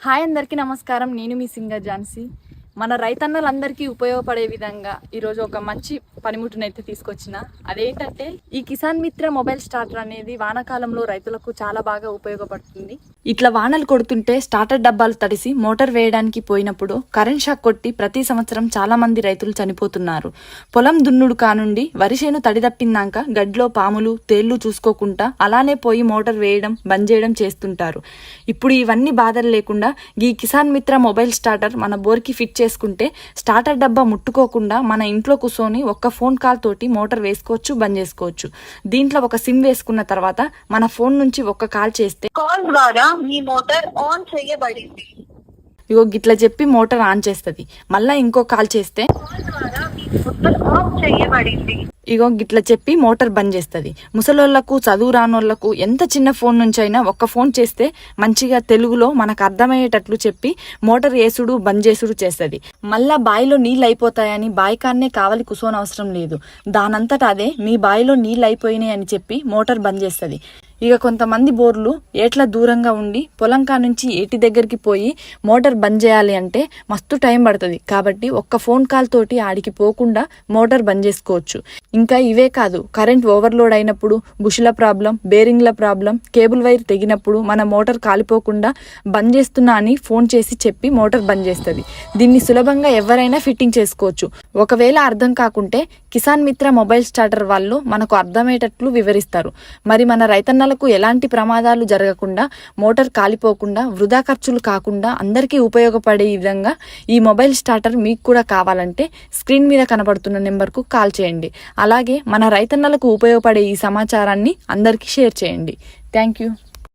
Hi అందరికీ నమస్కారం. నేను మీ సింగర్ ఝాన్సీ. మన రైతన్నలందరికీ ఉపయోగపడే విధంగా ఈరోజు ఒక మంచి పనిముట్టునైతే తీసుకొచ్చిన. అదేంటంటే ఈ కిసాన్ మిత్ర మొబైల్ స్టార్టర్ అనేది వానాకాలంలో రైతులకు చాలా బాగా ఉపయోగపడుతుంది. ఇట్లా వానలు కొడుతుంటే స్టార్టర్ డబ్బాలు తడిసి మోటార్ వేయడానికి పోయినప్పుడు కరెంట్ షాక్ కొట్టి ప్రతి సంవత్సరం చాలా మంది రైతులు చనిపోతున్నారు. పొలం దున్నుడు కానుండి వరిసేను తడి తప్పిందాక గడ్లో పాములు తేళ్లు చూసుకోకుండా అలానే పోయి మోటార్ వేయడం బంద్ చేయడం చేస్తుంటారు. ఇప్పుడు ఇవన్నీ బాధలు లేకుండా ఈ కిసాన్ మిత్ర మొబైల్ స్టార్టర్ మన బోర్కి ఫిట్ చేసుకుంటే స్టార్టర్ డబ్బా ముట్టుకోకుండా మన ఇంట్లో కూర్చొని ఒక్క ఫోన్ కాల్ తోటి మోటార్ వేసుకోవచ్చు, బంద్ చేసుకోవచ్చు. దీంట్లో ఒక సిమ్ వేసుకున్న తర్వాత మన ఫోన్ నుంచి ఒక్క కాల్ చేస్తే కాల్ ద్వారా మీ మోటార్ ఆన్ చేయబడింది. ఇగో గిట్లా చెప్పి మోటార్ ఆన్ చేస్తుంది. మళ్ళా ఇంకో కాల్ చేస్తే కాల్ ద్వారా మీ మోటార్ ఆఫ్ చేయబడింది. ఇగో గిట్లా చెప్పి మోటార్ బంద్ చేస్తుంది. ముసలోళ్లకు చదువు రానోళ్లకు ఎంత చిన్న ఫోన్ నుంచి అయినా ఒక్క ఫోన్ చేస్తే మంచిగా తెలుగులో మనకు అర్థమయ్యేటట్లు చెప్పి మోటార్ వేసుడు బంద్ చేసుడు చేస్తుంది. మళ్ళా బావిలో నీళ్ళు అయిపోతాయని బావి కాన్నే కావాలి కుసోనవసరం లేదు. దానంతటా అదే మీ బావిలో నీళ్ళు అయిపోయినాయి అని చెప్పి మోటార్ బంద్ చేస్తుంది. ఇక కొంతమంది బోర్లు ఏట్ల దూరంగా ఉండి పొలంకా నుంచి ఏటి దగ్గరికి పోయి మోటార్ బంద్ చేయాలి అంటే మస్తు టైం పడుతుంది. కాబట్టి ఒక్క ఫోన్ కాల్ తోటి ఆడికి పోకుండా మోటార్ బంద్ చేసుకోవచ్చు. ఇంకా ఇవే కాదు, కరెంట్ ఓవర్లోడ్ అయినప్పుడు, బుషుల ప్రాబ్లం, బేరింగ్ల ప్రాబ్లం, కేబుల్ వైర్ తెగినప్పుడు మన మోటార్ కాలిపోకుండా బంద్ చేస్తున్నా అని ఫోన్ చేసి చెప్పి మోటార్ బంద్ చేస్తుంది. దీన్ని సులభంగా ఎవరైనా ఫిట్టింగ్ చేసుకోవచ్చు. ఒకవేళ అర్థం కాకుంటే కిసాన్ మిత్ర మొబైల్ స్టార్టర్ వాళ్ళు మనకు అర్థమయ్యేటట్లు వివరిస్తారు. మరి మన రైతన్నలకు ఎలాంటి ప్రమాదాలు జరగకుండా, మోటార్ కాలిపోకుండా, వృధా ఖర్చులు కాకుండా అందరికీ ఉపయోగపడే విధంగా ఈ మొబైల్ స్టార్టర్ మీకు కూడా కావాలంటే స్క్రీన్ మీద కనబడుతున్న నెంబర్కు కాల్ చేయండి. అలాగే మన రైతన్నలకు ఉపయోగపడే ఈ సమాచారాన్ని అందరికీ షేర్ చేయండి. Thank you.